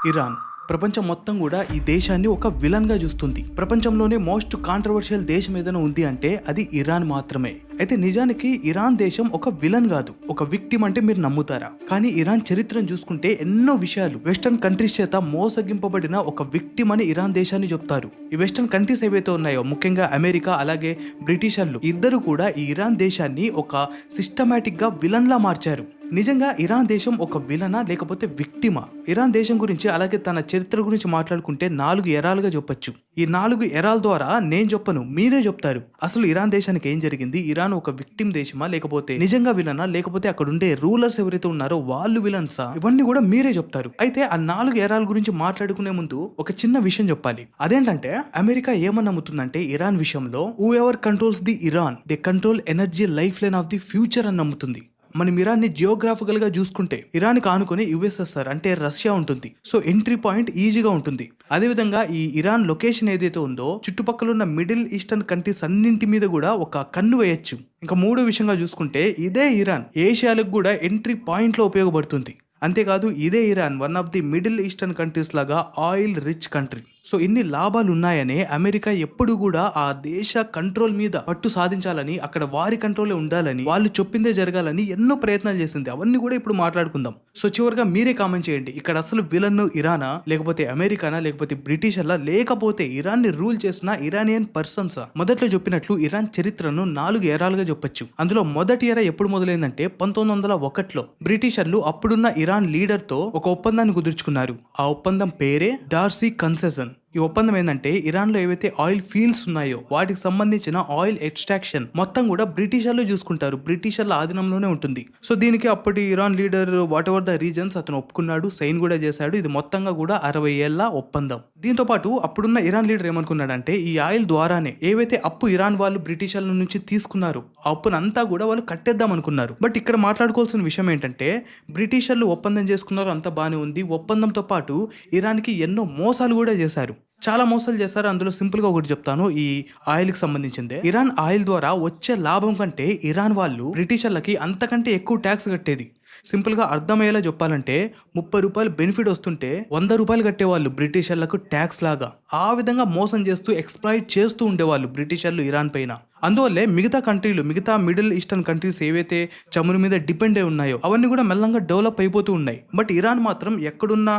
Iran ప్రపంచం మొత్తం కూడా ఈ దేశాన్ని ఒక విలన్ గా చూస్తుంది. ప్రపంచంలోనే మోస్ట్ కాంట్రవర్షియల్ దేశం ఏదైనా ఉంది అంటే అది ఇరాన్ మాత్రమే. అయితే నిజానికి ఇరాన్ దేశం ఒక విలన్ కాదు, ఒక విక్టిమ్ అంటే మీరు నమ్ముతారా? కానీ ఇరాన్ చరిత్రను చూసుకుంటే ఎన్నో విషయాలు వెస్టర్న్ కంట్రీస్ చేత మోసగింపబడిన ఒక విక్టిమ్ అని ఇరాన్ దేశాన్ని చెప్తారు. ఈ వెస్టర్న్ కంట్రీస్ ఏవైతే ఉన్నాయో, ముఖ్యంగా అమెరికా అలాగే బ్రిటిషర్లు ఇద్దరు కూడా ఈ ఇరాన్ దేశాన్ని ఒక సిస్టమాటిక్ గా విలన్ లా మార్చారు. నిజంగా ఇరాన్ దేశం ఒక విలనా లేకపోతే విక్టిమా? ఇరాన్ దేశం గురించి అలాగే తన చరిత్ర గురించి మాట్లాడుకుంటే 4 ఎరాలుగా చెప్పొచ్చు. ఈ 4 ఎరాల ద్వారా నేను చెప్పను, మీరే చెప్తారు అసలు ఇరాన్ దేశానికి ఏం జరిగింది. ఇరాన్ ఒక విక్టిమ్ దేశమా లేకపోతే నిజంగా విలనా, లేకపోతే అక్కడ ఉండే రూలర్స్ ఎవరైతే ఉన్నారో వాళ్ళు విలన్సా? ఇవన్నీ కూడా మీరే చెప్తారు. అయితే ఆ 4 ఎరాల గురించి మాట్లాడుకునే ముందు ఒక చిన్న విషయం చెప్పాలి. అదేంటంటే అమెరికా ఏమని నమ్ముతుందంటే ఇరాన్ విషయంలో who ever controls the Iran they control energy life line of the future అని నమ్ముతుంది. మనం ఇరాన్ని జియోగ్రాఫికల్ గా చూసుకుంటే ఇరాన్ ఆనుకుని యుఎస్ఎస్ఆర్ అంటే రష్యా ఉంటుంది. సో ఎంట్రీ పాయింట్ ఈజీగా ఉంటుంది. అదేవిధంగా ఈ ఇరాన్ లొకేషన్ ఏదైతే ఉందో చుట్టుపక్కల ఉన్న మిడిల్ ఈస్టర్న్ కంట్రీస్ అన్నింటి మీద కూడా ఒక కన్ను వేయచ్చు. ఇంకా మూడో విషయంగా చూసుకుంటే ఇదే ఇరాన్ ఏషియాలకు కూడా ఎంట్రీ పాయింట్ లో ఉపయోగపడుతుంది. అంతేకాదు ఇదే Iran one of the middle eastern countries లాగా ఆయిల్ రిచ్ కంట్రీ. సో ఇన్ని లాభాలు ఉన్నాయనే అమెరికా ఎప్పుడు కూడా ఆ దేశ కంట్రోల్ మీద పట్టు సాధించాలని, అక్కడ వారి కంట్రోలే ఉండాలని, వాళ్ళు చెప్పిందే జరగాలని ఎన్నో ప్రయత్నాలు చేసింది. అవన్నీ కూడా ఇప్పుడు మాట్లాడుకుందాం. సో చివరిగా మీరే కామెంట్ చేయండి, ఇక్కడ అసలు విలన్ ఇరానా లేకపోతే అమెరికానా లేకపోతే బ్రిటిషర్లా లేకపోతే ఇరాన్ ని రూల్ చేసిన ఇరానియన్ పర్సన్సా? మొదట్లో చెప్పినట్లు ఇరాన్ చరిత్రను 4 ఎరాలుగా చెప్పొచ్చు. అందులో మొదటి ఎరా ఎప్పుడు మొదలైందంటే 1901లో బ్రిటిషర్లు అప్పుడున్న ఇరాన్ లీడర్ తో ఒక ఒప్పందాన్ని కుదుర్చుకున్నారు. ఆ ఒప్పందం పేరే డార్సీ కన్సెషన్. ఈ ఒప్పందం ఏంటంటే ఇరాన్ లో ఏవైతే ఆయిల్ ఫీల్డ్స్ ఉన్నాయో వాటికి సంబంధించిన ఆయిల్ ఎక్స్ట్రాక్షన్ మొత్తం కూడా బ్రిటిషర్లు చూసుకుంటారు, బ్రిటిషర్ల ఆధీనంలోనే ఉంటుంది. సో దీనికి అప్పటి Iran leader what ever the reasons అతను ఒప్పుకున్నాడు, సైన్ కూడా చేశాడు. ఇది మొత్తంగా కూడా 60 ఏళ్ల ఒప్పందం. దీంతో పాటు అప్పుడున్న ఇరాన్ లీడర్ ఏమనుకున్నాడంటే ఈ ఆయిల్ ద్వారానే ఏవైతే అప్పు ఇరాన్ వాళ్ళు బ్రిటిషర్ల నుంచి తీసుకున్నారు ఆ అప్పునంతా కూడా వాళ్ళు కట్టేద్దాం అనుకున్నారు. బట్ ఇక్కడ మాట్లాడుకోవాల్సిన విషయం ఏంటంటే బ్రిటిషర్లు ఒప్పందం చేసుకున్నారు, అంతా బాగానే ఉంది. ఒప్పందంతో పాటు ఇరాన్కి ఎన్నో మోసాలు కూడా చేశారు, చాలా మోసాలు చేస్తారు. అందులో సింపుల్ గా ఒకటి చెప్తాను, ఈ ఆయిల్ కి సంబంధించిందే. ఇరాన్ ఆయిల్ ద్వారా వచ్చే లాభం కంటే ఇరాన్ వాళ్ళు బ్రిటిషర్లకి అంతకంటే ఎక్కువ ట్యాక్స్ కట్టేది. సింపుల్ గా అర్థమయ్యేలా చెప్పాలంటే 30 రూపాయలు బెనిఫిట్ వస్తుంటే 100 రూపాయలు కట్టేవాళ్ళు బ్రిటిషర్లకు ట్యాక్స్ లాగా. ఆ విధంగా మోసం చేస్తూ ఎక్స్ప్లాయిట్ చేస్తూ ఉండేవాళ్ళు బ్రిటిషర్లు ఇరాన్ పైన. అందువల్లే మిగతా కంట్రీలు, మిగతా మిడిల్ ఈస్టర్న్ కంట్రీస్ ఏవైతే చమురు మీద డిపెండ్ అయి ఉన్నాయో అవన్నీ కూడా మెల్లంగా డెవలప్ అయిపోతూ ఉన్నాయి. బట్ ఇరాన్ మాత్రం ఎక్కడున్న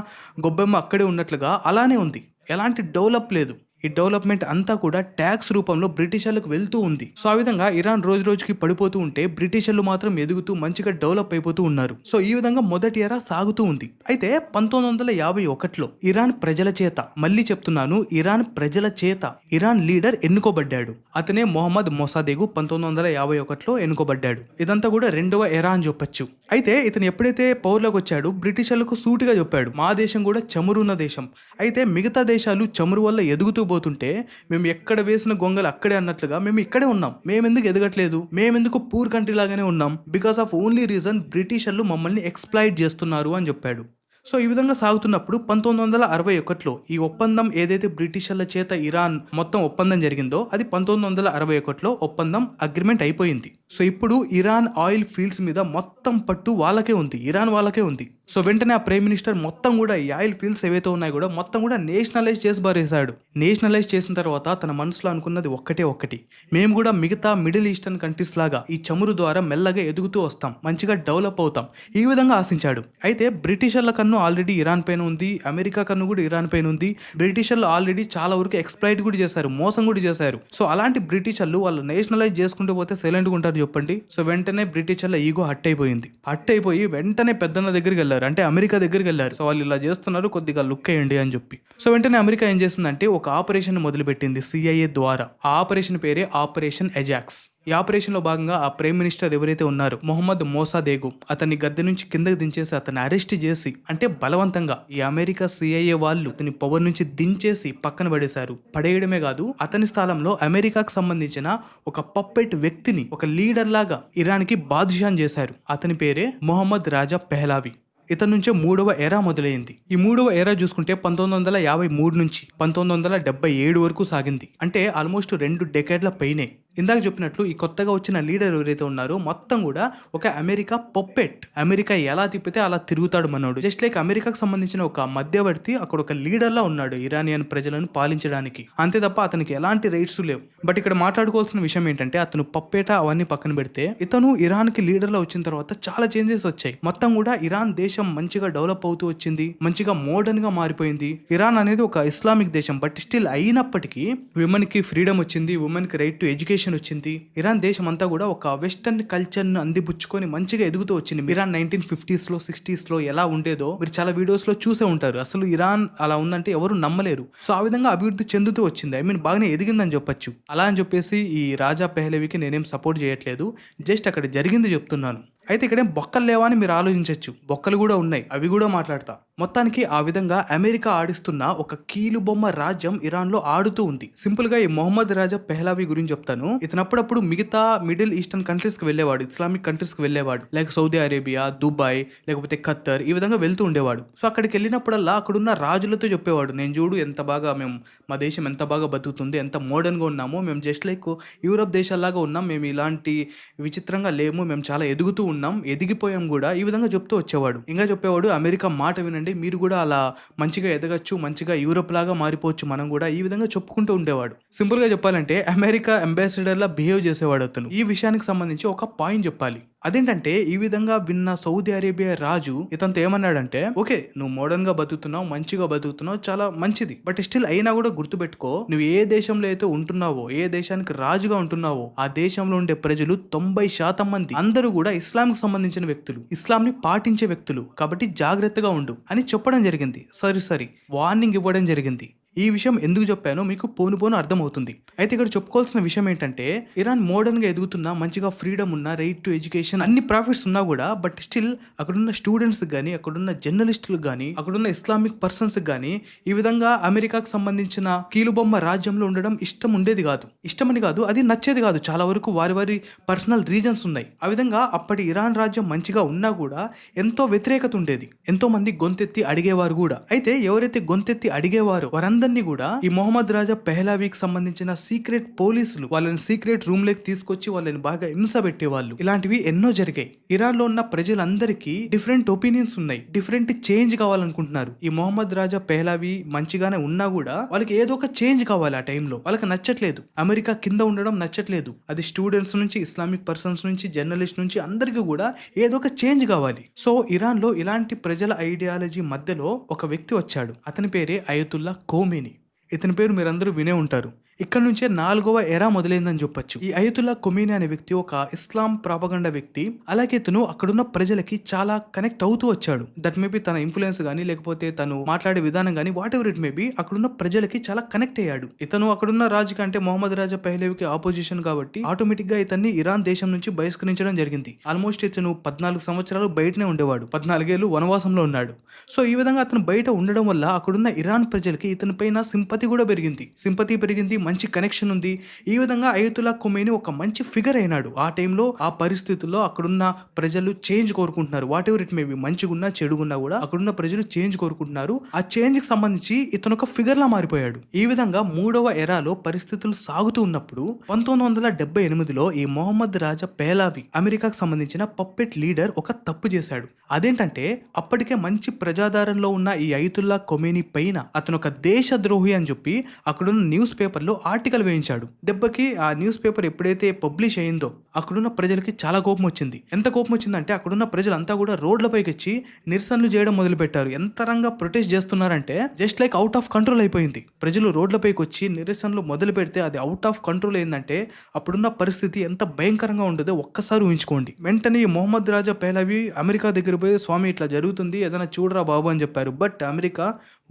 గొబ్బెమ్మ అక్కడే ఉన్నట్లుగా అలానే ఉంది, ఎలాంటి డెవలప్ లేదు. ఈ డెవలప్మెంట్ అంతా కూడా ట్యాక్స్ రూపంలో బ్రిటిషర్లకు వెళ్తూ ఉంది. సో ఆ విధంగా ఇరాన్ రోజు రోజుకి పడిపోతూ ఉంటే బ్రిటిషర్లు మాత్రం ఎదుగుతూ మంచిగా డెవలప్ అయిపోతూ ఉన్నారు. సో ఈ విధంగా మొదటి ఎరా సాగుతూ ఉంది. అయితే 1951లో ఇరాన్ ప్రజల చేత, మళ్ళీ చెప్తున్నాను ఇరాన్ ప్రజల చేత, ఇరాన్ లీడర్ ఎన్నుకోబడ్డాడు. అతనే మొహమ్మద్ మొసాదెగు 1951లో ఎన్నుకోబడ్డాడు. ఇదంతా కూడా రెండవ ఎరా అని చెప్పొచ్చు. అయితే ఇతను ఎప్పుడైతే పవర్లోకి వచ్చాడు బ్రిటిషర్లకు సూటిగా చెప్పాడు మా దేశం కూడా చమురున్న దేశం, అయితే మిగతా దేశాలు చమురు వల్ల ఎదుగుతూ పోతుంటే మేము ఎక్కడ వేసిన గొంగలు అక్కడే అన్నట్లుగా మేము ఇక్కడే ఉన్నాం, మేమెందుకు ఎదగట్లేదు, మేమెందుకు పూర్ కంట్రీ లాగానే ఉన్నాం, బికాస్ ఆఫ్ ఓన్లీ రీజన్ బ్రిటిషర్లు మమ్మల్ని ఎక్స్ప్లాయిట్ చేస్తున్నారు అని చెప్పాడు. సో ఈ విధంగా సాగుతున్నప్పుడు 1961లో ఈ ఒప్పందం ఏదైతే బ్రిటిషర్ల చేత ఇరాన్ మొత్తం ఒప్పందం జరిగిందో అది 1961లో ఒప్పందం అగ్రిమెంట్ అయిపోయింది. సో ఇప్పుడు ఇరాన్ ఆయిల్ ఫీల్డ్స్ మీద మొత్తం పట్టు వాళ్ళకే ఉంది, ఇరాన్ వాళ్ళకే ఉంది. సో వెంటనే ఆ ప్రైమ్ మినిస్టర్ మొత్తం కూడా ఈ ఆయిల్ ఫీల్డ్స్ ఏవైతే ఉన్నాయో కూడా మొత్తం కూడా నేషనలైజ్ చేసి బారేశాడు. నేషనలైజ్ చేసిన తర్వాత తన మనసులో అనుకున్నది ఒక్కటి, మేము కూడా మిగతా మిడిల్ ఈస్టర్న్ కంట్రీస్ లాగా ఈ చమురు ద్వారా మెల్లగా ఎదుగుతూ వస్తాం, మంచిగా డెవలప్ అవుతాం, ఈ విధంగా ఆశించాడు. అయితే బ్రిటిషర్ల కన్ను ఆల్రెడీ ఇరాన్ పైన ఉంది, అమెరికా కన్ను కూడా ఇరాన్ పైన ఉంది. బ్రిటిషర్లు ఆల్రెడీ చాలా వరకు ఎక్స్ప్లాయిట్ కూడా చేశారు, మోసం కూడా చేశారు. సో అలాంటి బ్రిటిషర్లు వాళ్ళు నేషనలైజ్ చేసుకుంటూ పోతే సైలెంట్గా ఉంటారు చెప్పండి. సో వెంటనే బ్రిటిషర్ల ఈగో హట్ అయిపోయి వెంటనే పెద్దన్న దగ్గరికి వెళ్ళారు, అంటే అమెరికా దగ్గరికి వెళ్ళారు. సో వాళ్ళు ఇలా చేస్తున్నారు, కొద్దిగా లుక్ అయ్యండి అని చెప్పి. సో వెంటనే అమెరికా ఏం చేసిందంటే ఒక ఆపరేషన్ మొదలుపెట్టింది సిఐఏ ద్వారా. ఆ ఆపరేషన్ పేరే ఆపరేషన్ ఎజాక్స్. ఈ ఆపరేషన్ లో భాగంగా ఆ ప్రైమ్ మినిస్టర్ ఎవరైతే ఉన్నారో మొహమ్మద్ మొసాదెగు అతన్ని గద్దె నుంచి కిందకి దించేసి అతన్ని అరెస్ట్ చేసి, అంటే బలవంతంగా ఈ అమెరికా సిఐఏ వాళ్ళు అతని పవర్ నుంచి దించేసి పక్కన పడేశారు. పడేయడమే కాదు అతని స్థలంలో అమెరికాకు సంబంధించిన ఒక పప్పెట్ వ్యక్తిని, ఒక లీడర్ లాగా ఇరాన్కి బాద్షాన్ చేశారు. అతని పేరే మొహమ్మద్ రాజా పెహ్లావి. ఇతని నుంచే 3వ ఎరా మొదలైంది. ఈ 3వ ఎరా చూసుకుంటే 1953 నుంచి 1977 వరకు సాగింది. అంటే ఆల్మోస్ట్ 2 డెకేడ్ల పైనే. ఇందాక చెప్పినట్లు ఈ కొత్తగా వచ్చిన లీడర్ ఎవరైతే ఉన్నారో మొత్తం కూడా ఒక అమెరికా పప్పెట్. అమెరికా ఎలా తిప్పితే అలా తిరుగుతాడు మనోడు. జస్ట్ లైక్ అమెరికాకు సంబంధించిన ఒక మధ్యవర్తి అక్కడ ఒక లీడర్ లా ఉన్నాడు ఇరానియన్ ప్రజలను పాలించడానికి. అంతే తప్ప అతనికి ఎలాంటి రైట్స్ లేవు. బట్ ఇక్కడ మాట్లాడుకోవాల్సిన విషయం ఏంటంటే అతను పప్పేట అవన్నీ పక్కన పెడితే ఇతను ఇరాన్ కి లీడర్ లా వచ్చిన తర్వాత చాలా చేంజెస్ వచ్చాయి. మొత్తం కూడా ఇరాన్ దేశం మంచిగా డెవలప్ అవుతూ వచ్చింది, మంచిగా మోడర్న్ గా మారిపోయింది. ఇరాన్ అనేది ఒక ఇస్లామిక్ దేశం, బట్ స్టిల్ అయినప్పటికీ విమెన్ కి ఫ్రీడమ్ వచ్చింది, ఉమెన్ కి రైట్ టు ఎడ్యుకేషన్ వచ్చింది. ఇరాన్ దేశం అంతా కూడా ఒక వెస్టర్న్ కల్చర్ ను అందిపుచ్చుకొని మంచిగా ఎదుగుతూ వచ్చింది. ఇరాన్ 1950s లో 60s లో ఎలా ఉండేదో మీరు చాలా వీడియోస్ లో చూసే ఉంటారు. అసలు ఇరాన్ అలా ఉందంటే ఎవరు నమ్మలేరు. సో ఆ విధంగా అభివృద్ధి చెందుతూ వచ్చింది. ఐ మీన్ బాగానే ఎదిగిందని చెప్పొచ్చు. అలా అని చెప్పేసి ఈ రాజా పెహ్లవీకి నేనేం సపోర్ట్ చేయట్లేదు, జస్ట్ అక్కడ జరిగింది చెప్తున్నాను. అయితే ఇక్కడేం బొక్కలు లేవా అని మీరు ఆలోచించవచ్చు. బొక్కలు కూడా ఉన్నాయి, అవి కూడా మాట్లాడతా. మొత్తానికి ఆ విధంగా అమెరికా ఆడిస్తున్న ఒక కీలుబొమ్మ రాజ్యం ఇరాన్ లో ఆడుతూ ఉంది. సింపుల్ గా ఈ మొహమ్మద్ రాజా పెహ్లవీ గురించి చెప్తాను. ఇతను అప్పుడప్పుడు మిగతా మిడిల్ ఈస్టర్న్ కంట్రీస్ కి వెళ్ళేవాడు, ఇస్లామిక్ కంట్రీస్ కి వెళ్ళేవాడు, లైక్ సౌదీ అరేబియా, దుబాయ్, లేకపోతే ఖత్తర్, ఈ విధంగా వెళ్తూ ఉండేవాడు. సో అక్కడికి వెళ్ళినప్పుడల్లా అక్కడున్న రాజులతో చెప్పేవాడు, నేను చూడు ఎంత బాగా మా దేశం ఎంత బాగా బతుకుతుంది, ఎంత మోడర్న్ గా ఉన్నామో, మేము జస్ట్ లైక్ యూరోప్ దేశాల్లాగా ఉన్నాం, మేము ఇలాంటి విచిత్రంగా లేము, మేము చాలా ఎదుగుతూ ఉన్నాం, ఎదిగిపోయాం కూడా, ఈ విధంగా చెప్తూ వచ్చేవాడు. ఇంకా చెప్పేవాడు, అమెరికా మాట వినండి, మీరు కూడా అలా మంచిగా ఎదగచ్చు, మంచిగా యూరోప్ లాగా మారిపోవచ్చు మనం కూడా, ఈ విధంగా చెప్పుకుంటూ ఉండేవాడు. సింపుల్ గా చెప్పాలంటే అమెరికా అంబాసిడర్ లా బిహేవ్ చేసేవాడు అతను. ఈ విషయానికి సంబంధించి ఒక పాయింట్ చెప్పాలి. అదేంటంటే ఈ విధంగా విన్న సౌదీ అరేబియా రాజు ఇతనితో ఏమన్నాడంటే, ఓకే నువ్వు మోడర్న్ గా బతుకుతున్నావు, మంచిగా బతుకుతున్నావు, చాలా మంచిది, బట్ స్టిల్ అయినా కూడా గుర్తుపెట్టుకో, నువ్వు ఏ దేశంలో అయితే ఉంటున్నావో, ఏ దేశానికి రాజుగా ఉంటున్నావో, ఆ దేశంలో ఉండే ప్రజలు 90% మంది అందరూ కూడా ఇస్లాంకి సంబంధించిన వ్యక్తులు, ఇస్లాం ని పాటించే వ్యక్తులు, కాబట్టి జాగ్రత్తగా ఉండు అని చెప్పడం జరిగింది. సరే వార్నింగ్ ఇవ్వడం జరిగింది. ఈ విషయం ఎందుకు చెప్పానో మీకు పోను అర్థమవుతుంది. అయితే ఇక్కడ చెప్పుకోవాల్సిన విషయం ఏంటంటే, ఇరాన్ మోడర్న్ గా ఎదుగుతున్నా, మంచిగా ఫ్రీడమ్ ఉన్నా, రైట్ టు ఎడ్యుకేషన్, అన్ని ప్రాఫిట్స్ ఉన్నా కూడా, బట్ స్టిల్ అక్కడున్న స్టూడెంట్స్ కానీ, అక్కడున్న జర్నలిస్టులకు కానీ, అక్కడున్న ఇస్లామిక్ పర్సన్స్ కానీ ఈ విధంగా అమెరికాకు సంబంధించిన కీలుబొమ్మ రాజ్యంలో ఉండడం ఇష్టమని కాదు, అది నచ్చేది కాదు. చాలా వరకు వారి పర్సనల్ రీజన్స్ ఉన్నాయి. ఆ విధంగా అప్పటి ఇరాన్ రాజ్యం మంచిగా ఉన్నా కూడా ఎంతో వ్యతిరేకత ఉండేది, ఎంతో మంది గొంతెత్తి అడిగేవారు కూడా. అయితే ఎవరైతే గొంతెత్తి అడిగేవారో వారందరినీ కూడా ఈ మొహమ్మద్ రాజా పెహ్లవీకి సంబంధించిన సీక్రెట్ పోలీసులు వాళ్ళని సీక్రెట్ రూమ్ లోకి తీసుకొచ్చి వాళ్ళని బాగా హింస పెట్టేవాళ్ళు. ఇలాంటివి ఎన్నో జరిగాయి. ఇరాన్ లో ఉన్న ప్రజలందరికీ డిఫరెంట్ ఒపీనియన్స్ ఉన్నాయి, డిఫరెంట్ చేంజ్ కావాలనుకుంటున్నారు. ఈ మొహమ్మద్ రాజా పెహ్లవీ మంచిగానే ఉన్నా కూడా వాళ్ళకి ఏదో ఒక చేంజ్ కావాలి. ఆ టైంలో వాళ్ళకి నచ్చట్లేదు, అమెరికా కింద ఉండడం నచ్చట్లేదు. అది స్టూడెంట్స్ నుంచి, ఇస్లామిక్ పర్సన్స్ నుంచి, జర్నలిస్ట్ నుంచి అందరికీ కూడా ఏదో ఒక చేంజ్ కావాలి. సో ఇరాన్ లో ఇలాంటి ప్రజల ఐడియాలజీ మధ్యలో ఒక వ్యక్తి వచ్చాడు. అతని పేరే అయతుల్లా ఖోమేనీ. ఇతని పేరు మీరందరూ వినే ఉంటారు. ఇక్కడ నుంచే 4వ ఎరా మొదలైందని చెప్పొచ్చు. ఈ అయతుల్లా ఖొమేనీ అనే వ్యక్తి ఒక ఇస్లాం ప్రాపగండా వ్యక్తి. అలాగే ఇతను అక్కడున్న ప్రజలకి చాలా కనెక్ట్ అవుతూ వచ్చాడు. దట్ మేబీ తన ఇన్ఫ్లుయెన్స్ గానీ, లేకపోతే తను మాట్లాడే విధానం గానీ, వాట్ ఎవర్ ఇట్ మేబీ, అక్కడున్న ప్రజలకి చాలా కనెక్ట్ అయ్యాడు. ఇతను అక్కడున్న రాజు కంటే మొహమ్మద్ రాజా పెహ్లవీకి ఆపోజిషన్ కాబట్టి ఆటోమేటిక్ గా ఇతన్ని ఇరాన్ దేశం నుంచి బహిష్కరించడం జరిగింది. ఆల్మోస్ట్ ఇతను 14 సంవత్సరాలు బయటనే ఉండేవాడు, 14 ఏళ్ళు వనవాసంలో ఉన్నాడు. సో ఈ విధంగా అతను బయట ఉండడం వల్ల అక్కడున్న ఇరాన్ ప్రజలకి ఇతని పైన సింపతి పెరిగింది, మంచి కనెక్షన్ ఉంది. ఈ విధంగా అయతుల్లా ఖొమేనీ ఒక మంచి ఫిగర్ అయినాడు. ఆ టైంలో, ఆ పరిస్థితుల్లో అక్కడున్న ప్రజలు చేంజ్ కోరుకుంటున్నారు. వాట్ ఎవర్ ఇట్ మేబీ, మంచిగున్నా చెడుగున్నా కూడా అక్కడున్న ప్రజలు చేంజ్ కోరుకుంటున్నారు. ఆ చేంజ్ కి సంబంధించి ఇతను ఒక ఫిగర్ లా మారిపోయాడు. ఈ విధంగా 3వ ఎరాలో పరిస్థితులు సాగుతూ ఉన్నప్పుడు 1978లో ఈ మొహమ్మద్ రాజా పెహ్లవీ, అమెరికాకు సంబంధించిన పప్పెట్ లీడర్, ఒక తప్పు చేశాడు. అదేంటంటే అప్పటికే మంచి ప్రజాదారంలో ఉన్న ఈ అయతుల్లా ఖొమేనీ పైన అతను ఒక దేశద్రోహి అని చెప్పి అక్కడున్న న్యూస్ పేపర్లో ఆర్టికల్ వేయించాడు. దెబ్బకి ఆ న్యూస్ పేపర్ ఎప్పుడైతే పబ్లిష్ అయిందో అక్కడున్న ప్రజలకి చాలా కోపం వచ్చింది. ఎంత కోపం వచ్చిందంటే అక్కడున్న ప్రజలంతా కూడా రోడ్లపైకి వచ్చి నిరసనలు చేయడం మొదలు పెట్టారు. ఎంతరంగా ప్రొటెస్ట్ చేస్తున్నారంటే just like out of control అయిపోయింది. ప్రజలు రోడ్లపైకి వచ్చి నిరసనలు మొదలు పెడితే అది అవుట్ ఆఫ్ కంట్రోల్ అయిందంటే అప్పుడున్న పరిస్థితి ఎంత భయంకరంగా ఉండదో ఒక్కసారి ఊహించుకోండి. వెంటనే మొహమ్మద్ రాజా పెహ్లవీ అమెరికా దగ్గర పోయి, స్వామి ఇట్లా జరుగుతుంది, ఏదైనా చూడరా బాబు అని చెప్పారు. బట్ అమెరికా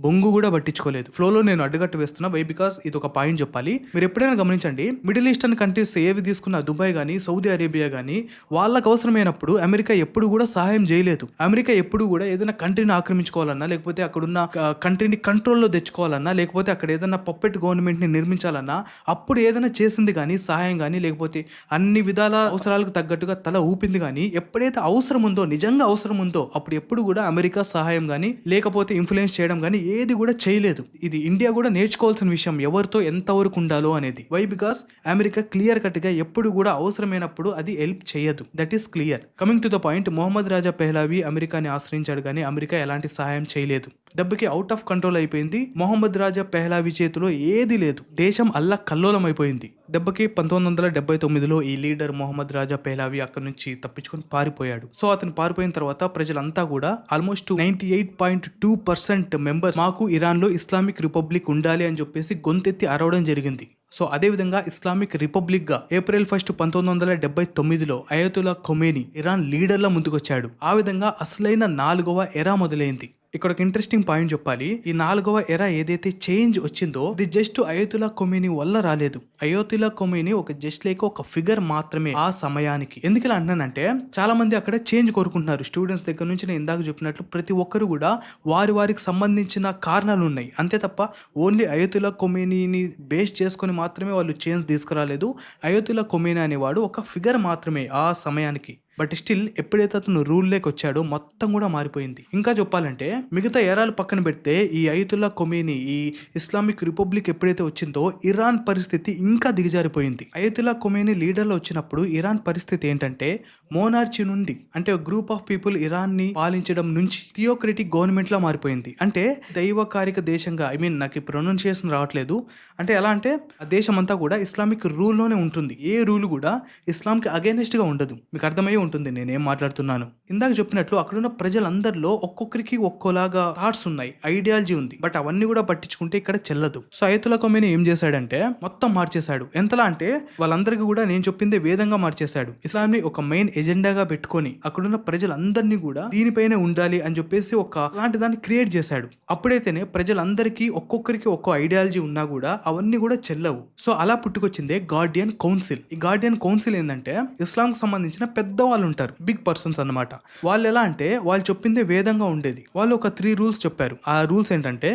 బొంగు కూడా పట్టించుకోలేదు. ఫ్లోలో నేను అడ్డుకట్టు వేస్తున్నా బై, బికాస్ ఇది ఒక పాయింట్ చెప్పాలి. మీరు ఎప్పుడైనా గమనించండి, మిడిల్ ఈస్టర్న్ కంట్రీస్ ఏవి తీసుకున్న, దుబాయ్ కానీ, సౌదీ అరేబియా కానీ, వాళ్ళకు అవసరమైనప్పుడు అమెరికా ఎప్పుడు కూడా సహాయం చేయలేదు. అమెరికా ఎప్పుడు కూడా ఏదైనా కంట్రీని ఆక్రమించుకోవాలన్నా, లేకపోతే అక్కడున్న కంట్రీని కంట్రోల్లో తెచ్చుకోవాలన్నా, లేకపోతే అక్కడ ఏదైనా పప్పెట్ గవర్నమెంట్ ని నిర్మించాలన్నా అప్పుడు ఏదైనా చేసింది కానీ, సహాయం కానీ, లేకపోతే అన్ని విధాల అవసరాలకు తగ్గట్టుగా తల ఊపింది కానీ, ఎప్పుడైతే అవసరం ఉందో, నిజంగా అవసరం ఉందో అప్పుడు ఎప్పుడు కూడా అమెరికా సహాయం కానీ, లేకపోతే ఇన్ఫ్లుయెన్స్ చేయడం కానీ ఏది కూడా చేయలేదు. ఇది ఇండియా కూడా నేర్చుకోవాల్సిన విషయం. ఎవరితో ఎంత ఎంతవరకు ఉండాలో అనేది. Why? Because America clear cut గా ఎప్పుడు కూడా అవసరమైనప్పుడు అది హెల్ప్ చేయదు. That is clear. Coming to the point, Mohammad Reza Pahlavi అమెరికాని ఆశ్రయించాడు కానీ అమెరికా ఎలాంటి సహాయం చేయలేదు. దెబ్బకి అవుట్ ఆఫ్ కంట్రోల్ అయిపోయింది. మొహమ్మద్ రాజా పెహ్లావి చేతిలో ఏది లేదు. దేశం అల్లా కల్లోలం అయిపోయింది. దెబ్బకి 1979లో ఈ లీడర్ మొహమ్మద్ రాజా పెహ్లావి అక్కడి నుంచి తప్పించుకొని పారిపోయాడు. సో అతను పారిపోయిన తర్వాత ప్రజలంతా కూడా ఆల్మోస్ట్ 98.2% మెంబర్స్ మాకు ఇరాన్ లో ఇస్లామిక్ రిపబ్లిక్ ఉండాలి అని చెప్పేసి గొంతెత్తి అరవడం జరిగింది. సో అదేవిధంగా ఇస్లామిక్ రిపబ్లిక్ గా April 1, 1979లో అయతుల్లా ఖొమేనీ ఇరాన్ లీడర్ల ముందుకొచ్చాడు. ఆ విధంగా అసలైన 4వ ఎరా మొదలైంది. ఇక్కడ ఒక ఇంట్రెస్టింగ్ పాయింట్ చెప్పాలి. ఈ 4వ ఎరా ఏదైతే చేంజ్ వచ్చిందో ఇది జస్ట్ అయతుల్లా ఖొమేనీ వల్ల రాలేదు. అయతుల్లా ఖొమేనీ ఒక జస్ట్ లైక్ ఒక ఫిగర్ మాత్రమే ఆ సమయానికి. ఎందుకు ఇలా అంటున్నానంటే చాలా మంది అక్కడ చేంజ్ కోరుకుంటున్నారు. స్టూడెంట్స్ దగ్గర నుంచి నేను ఇందాక చెప్పినట్లు ప్రతి ఒక్కరు కూడా వారికి సంబంధించిన కారణాలు ఉన్నాయి. అంతే తప్ప ఓన్లీ అయతుల్లా ఖొమేనీని బేస్ చేసుకొని మాత్రమే వాళ్ళు చేంజ్ తీసుకురాలేదు. అయతుల్లా ఖొమేనీ అనేవాడు ఒక ఫిగర్ మాత్రమే ఆ సమయానికి. బట్ స్టిల్ ఎప్పుడైతే అతను రూల్ లేక వచ్చాడో మొత్తం కూడా మారిపోయింది. ఇంకా చెప్పాలంటే మిగతా ఎరాలు పక్కన పెడితే ఈ అయతుల్లా ఖొమేనీ ఈ ఇస్లామిక్ రిపబ్లిక్ ఎప్పుడైతే వచ్చిందో ఇరాన్ పరిస్థితి ఇంకా దిగజారిపోయింది. అయతుల్లా ఖొమేనీ లీడర్లో వచ్చినప్పుడు ఇరాన్ పరిస్థితి ఏంటంటే మోనార్చీ నుండి అంటే గ్రూప్ ఆఫ్ పీపుల్ ఇరాన్ ని పాలించడం నుంచి థియోక్రటిక్ గవర్నమెంట్ లా మారిపోయింది. అంటే దైవకారిక దేశంగా నాకు ఈ ప్రొనౌన్సియేషన్ రావట్లేదు. అంటే ఎలా అంటే ఆ దేశం అంతా కూడా ఇస్లామిక్ రూల్ లోనే ఉంటుంది. ఏ రూల్ కూడా ఇస్లాంకి అగైనెస్ట్ గా ఉండదు. మీకు అర్థమయ్యే ఉంటుంది నేనేం మాట్లాడుతున్నాను. ఇందాక చెప్పినట్లు అక్కడున్న ప్రజలందరిలో ఒక్కొక్కరికి ఒక్కోలాగా థాట్స్ ఉన్నాయి, ఐడియాలజీ ఉంది. బట్ అవన్నీ కూడా పట్టించుకుంటే ఇక్కడ చెల్లదు. సో అయతుల్లా ఖొమేనీ ఏం చేశాడంటే మొత్తం మార్చేశాడు. ఎంతలా అంటే వాళ్ళందరికీ కూడా నేను చెప్పిందే వేదంగా మార్చేశాడు. ఇస్లాంని ఒక మెయిన్ ఎజెండాగా పెట్టుకొని అక్కడున్న ప్రజలందరినీ కూడా దీనిపైనే ఉండాలి అని చెప్పేసి ఒక అలాంటి దాన్ని క్రియేట్ చేశాడు. అప్పుడైతేనే ప్రజలందరికీ ఒక్కొక్కరికి ఒక్కో ఐడియాలజీ ఉన్నా కూడా అవన్నీ కూడా చెల్లవు. సో అలా పుట్టుకొచ్చిందే గార్డియన్ కౌన్సిల్. ఈ గార్డియన్ కౌన్సిల్ ఏంటంటే ఇస్లాంకి సంబంధించిన పెద్ద వాళ్ళు ఉంటారు, బిగ్ పర్సన్స్ అన్నమాట. వాళ్ళు ఎలా అంటే వాళ్ళు చెప్పిందే వేదంగా ఉండేది. వాళ్ళు ఒక 3 రూల్స్ చెప్పారు. ఆ రూల్స్ ఏంటంటే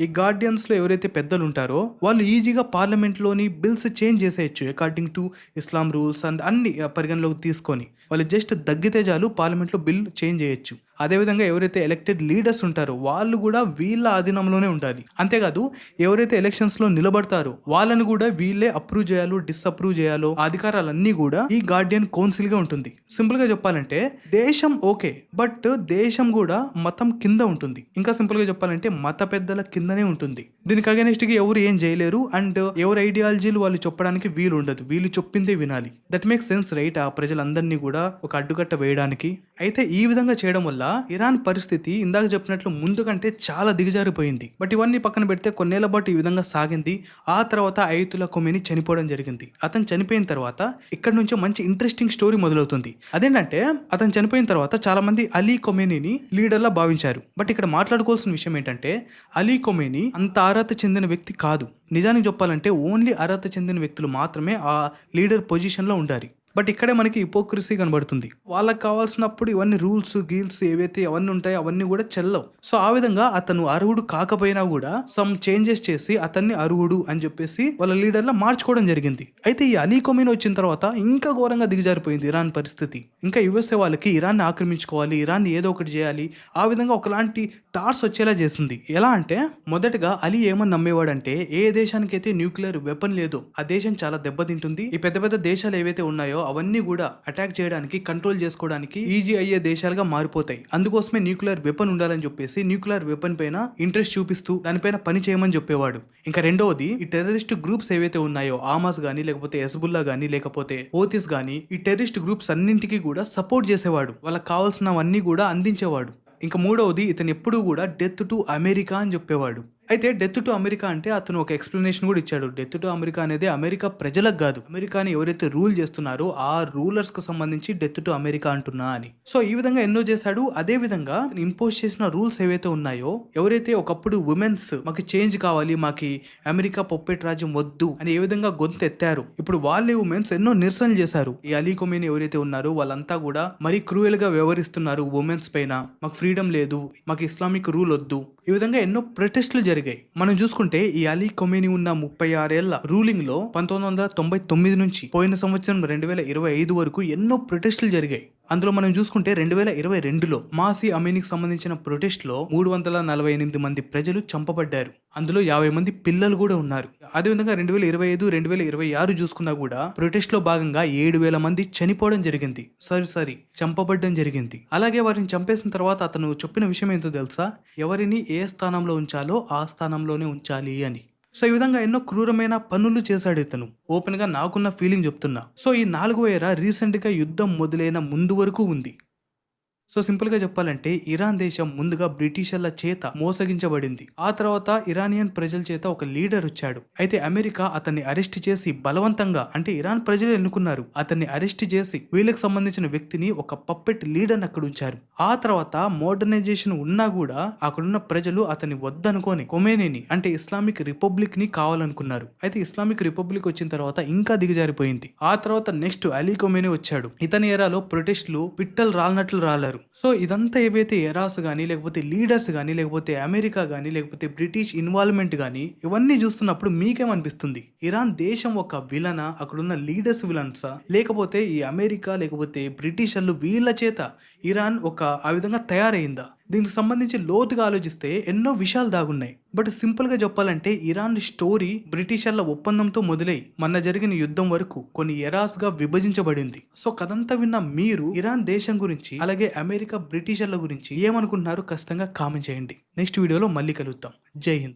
ఈ గార్డియన్స్లో ఎవరైతే పెద్దలు ఉంటారో వాళ్ళు ఈజీగా పార్లమెంట్లోని బిల్స్ చేంజ్ చేసేయచ్చు according to Islam rules and అన్ని పరిగణలోకి తీసుకొని. వాళ్ళు జస్ట్ దగ్గితే చాలు పార్లమెంట్లో బిల్ చేంజ్ చేయొచ్చు. అదేవిధంగా ఎవరైతే ఎలక్టెడ్ లీడర్స్ ఉంటారో వాళ్ళు కూడా వీళ్ళ అధీనంలోనే ఉండాలి. అంతేకాదు ఎవరైతే ఎలక్షన్స్లో నిలబడతారో వాళ్ళని కూడా వీళ్ళే అప్రూవ్ చేయాలో డిస్అప్రూవ్ చేయాలో ఆ అధికారాలన్నీ కూడా ఈ గార్డియన్ కౌన్సిల్గా ఉంటుంది. సింపుల్గా చెప్పాలంటే దేశం ఓకే, బట్ దేశం కూడా మతం కింద ఉంటుంది. ఇంకా సింపుల్గా చెప్పాలంటే మత పెద్దల కిందనే ఉంటుంది. దీనికి అగైనెస్ట్గా ఎవరు ఏం చేయలేరు అండ్ ఎవరి ఐడియాలజీలు వాళ్ళు చెప్పడానికి వీలు ఉండదు. వీళ్ళు చెప్పిందే వినాలి. That makes sense right? ఆ ప్రజలందరినీ కూడా ఒక అడ్డుకట్ట వేయడానికి. అయితే ఈ విధంగా చేయడం వల్ల ఇరాన్ పరిస్థితి ఇందాక చెప్పినట్లు ముందు కంటే చాలా దిగజారిపోయింది. బట్ ఇవన్నీ పక్కన పెడితే కొన్నేళ్ల పాటు ఈ విధంగా సాగింది. ఆ తర్వాత అయతుల్లా ఖొమేనీ చనిపోవడం జరిగింది. అతను చనిపోయిన తర్వాత ఇక్కడ నుంచి మంచి ఇంట్రెస్టింగ్ స్టోరీ మొదలవుతుంది. అదేంటంటే అతను చనిపోయిన తర్వాత చాలా మంది అలీ ఖొమేనీని లీడర్లా భావించారు. బట్ ఇక్కడ మాట్లాడుకోవాల్సిన విషయం ఏంటంటే అలీ ఖొమేనీ అంత అర్హత చెందిన వ్యక్తి కాదు. నిజానికి చెప్పాలంటే ఓన్లీ అర్హత చెందిన వ్యక్తులు మాత్రమే ఆ లీడర్ పొజిషన్లో ఉండాలి. బట్ ఇక్కడే మనకి హిపోక్రసీ కనబడుతుంది. వాళ్ళకి కావాల్సినప్పుడు ఇవన్నీ రూల్స్ గీల్స్ ఏవైతే అవన్నీ ఉంటాయో అవన్నీ కూడా చెల్లవు. సో ఆ విధంగా అతను అర్హుడు కాకపోయినా కూడా సమ్ చేంజెస్ చేసి అతన్ని అర్హుడు అని చెప్పేసి వాళ్ళ లీడర్లా మార్చుకోవడం జరిగింది. అయితే ఈ అలీ ఖొమేనీ వచ్చిన తర్వాత ఇంకా ఘోరంగా దిగజారిపోయింది ఇరాన్ పరిస్థితి. ఇంకా యుఎస్ఏ వాళ్ళకి ఇరాన్ని ఆక్రమించుకోవాలి, ఇరాన్ని ఏదో ఒకటి చేయాలి, ఆ విధంగా ఒకలాంటి థాట్స్ వచ్చేలా చేసింది. ఎలా అంటే మొదటగా అలీ ఏమని నమ్మేవాడంటే ఏ దేశానికైతే న్యూక్లియర్ వెపన్ లేదో ఆ దేశం చాలా దెబ్బతింటుంది. ఈ పెద్ద పెద్ద దేశాలు ఏవైతే ఉన్నాయో అవన్నీ కూడా అటాక్ చేయడానికి కంట్రోల్ చేసుకోవడానికి ఈజీ అయ్యే దేశాలుగా మారిపోతాయి. అందుకోసమే న్యూక్లియర్ వెపన్ ఉండాలని చెప్పేసి న్యూక్లియర్ వెపన్ పైన ఇంట్రెస్ట్ చూపిస్తూ దానిపైన పని చేయమని చెప్పేవాడు. ఇంకా రెండవది ఈ టెర్రరిస్ట్ గ్రూప్స్ ఏవైతే ఉన్నాయో ఆమాస్ గానీ లేకపోతే హెజ్బుల్లా గానీ లేకపోతే హౌతీస్ గానీ ఈ టెర్రరిస్ట్ గ్రూప్స్ అన్నింటికి కూడా సపోర్ట్ చేసేవాడు. వాళ్ళకి కావాల్సినవన్నీ కూడా అందించేవాడు. ఇంకా మూడవది ఇతను ఎప్పుడూ కూడా డెత్ టు అమెరికా అని చెప్పేవాడు. అయితే డెత్ టు అమెరికా అంటే అతను ఒక ఎక్స్ప్లెనేషన్ కూడా ఇచ్చాడు. డెత్ టు అమెరికా అనేది అమెరికా ప్రజలకు కాదు, అమెరికాని ఎవరైతే రూల్ చేస్తున్నారో ఆ రూలర్స్ కు సంబంధించి డెత్ టు అమెరికా అంటున్నా అని. సో ఈ విధంగా ఎన్నో చేశాడు. అదే విధంగా ఇంపోజ్ చేసిన రూల్స్ ఏవైతే ఉన్నాయో ఎవరైతే ఒకప్పుడు ఉమెన్స్ మాకు చేంజ్ కావాలి, మాకు అమెరికా పొప్పెట్ రాజ్యం వద్దు అని ఏ విధంగా గొంతు ఎత్తారు, ఇప్పుడు వాళ్ళే ఉమెన్స్ ఎన్నో నిరసనలు చేశారు. ఈ అలీ ఖొమేనీ ఎవరైతే ఉన్నారో వాళ్ళంతా కూడా మరీ క్రూయల్ గా వ్యవహరిస్తున్నారు ఉమెన్స్ పైన, మాకు ఫ్రీడమ్ లేదు, మాకు ఇస్లామిక్ రూల్ వద్దు, ఈ విధంగా ఎన్నో ప్రొటెస్టులు జరిగాయి. మనం చూసుకుంటే ఈ అలీ ఖొమేనీ ఉన్న 36 ఏళ్ల రూలింగ్ లో 1999 నుంచి పోయిన సంవత్సరం 2025 వరకు ఎన్నో ప్రొటెస్టులు జరిగాయి. అందులో మనం చూసుకుంటే 2022లో మాసి అమీనికి సంబంధించిన ప్రొటెస్ట్ లో 348 మంది ప్రజలు చంపబడ్డారు. అందులో 50 మంది పిల్లలు కూడా ఉన్నారు. అదేవిధంగా 2025, 2026 చూసుకున్నా కూడా ప్రొటెస్ట్ లో భాగంగా 7,000 మంది చనిపోవడం జరిగింది. సారీ చంపబడ్డం జరిగింది. అలాగే వారిని చంపేసిన తర్వాత అతను చెప్పిన విషయం ఏంటో తెలుసా? ఎవరిని ఏ స్థానంలో ఉంచాలో ఆ స్థానంలోనే ఉంచాలి అని. సో ఈ విధంగా ఎన్నో క్రూరమైన పనులు చేశాడు ఇతను. ఓపెన్ గా నాకున్న ఫీలింగ్ చెప్తున్నా. సో ఈ 4వ ఎరా రీసెంట్ గా యుద్ధం మొదలైన ముందు వరకు ఉంది. సో సింపుల్ గా చెప్పాలంటే ఇరాన్ దేశం ముందుగా బ్రిటిషర్ల చేత మోసగించబడింది. ఆ తర్వాత ఇరానియన్ ప్రజల చేత ఒక లీడర్ వచ్చాడు. అయితే అమెరికా అతన్ని అరెస్ట్ చేసి బలవంతంగా, అంటే ఇరాన్ ప్రజలు ఎన్నుకున్నారు, అతన్ని అరెస్ట్ చేసి వీళ్ళకి సంబంధించిన వ్యక్తిని ఒక పప్పెట్ లీడర్ అక్కడ ఉంచారు. ఆ తర్వాత మోడర్నైజేషన్ ఉన్నా కూడా అక్కడున్న ప్రజలు అతన్ని వద్దనుకొని కొమేనీని, అంటే ఇస్లామిక్ రిపబ్లిక్ ని కావాలనుకున్నారు. అయితే ఇస్లామిక్ రిపబ్లిక్ వచ్చిన తర్వాత ఇంకా దిగజారిపోయింది. ఆ తర్వాత నెక్స్ట్ అలీ కొమేనీ వచ్చాడు. ఇతని ఎరాలో ప్రొటెస్ట్లు పిట్టలు రాలినట్లు రాలారు. సో ఇదంతా ఏవైతే ఎరాస్ గానీ, లేకపోతే లీడర్స్ గానీ, లేకపోతే అమెరికా గానీ, లేకపోతే బ్రిటిష్ ఇన్వాల్వ్మెంట్ గానీ, ఇవన్నీ చూస్తున్నప్పుడు మీకేమనిపిస్తుంది? ఇరాన్ దేశం ఒక విలనా, అక్కడున్న లీడర్స్ విలన్సా, లేకపోతే ఈ అమెరికా లేకపోతే బ్రిటిషర్లు వీళ్ళ చేత ఇరాన్ ఆ విధంగా తయారైందా? దీనికి సంబంధించి లోతుగా ఆలోచిస్తే ఎన్నో విషయాలు దాగున్నాయి. బట్ సింపుల్ గా చెప్పాలంటే ఇరాన్ స్టోరీ బ్రిటిషర్ల ఒప్పందంతో మొదలై మొన్న జరిగిన యుద్ధం వరకు కొన్ని ఎరాస్ గా విభజించబడింది. సో కథంతా విన్న మీరు ఇరాన్ దేశం గురించి, అలాగే అమెరికా బ్రిటిషర్ల గురించి ఏమనుకుంటున్నారు ఖచ్చితంగా కామెంట్ చేయండి. నెక్స్ట్ వీడియోలో మళ్ళీ కలుద్దాం. జై హింద్.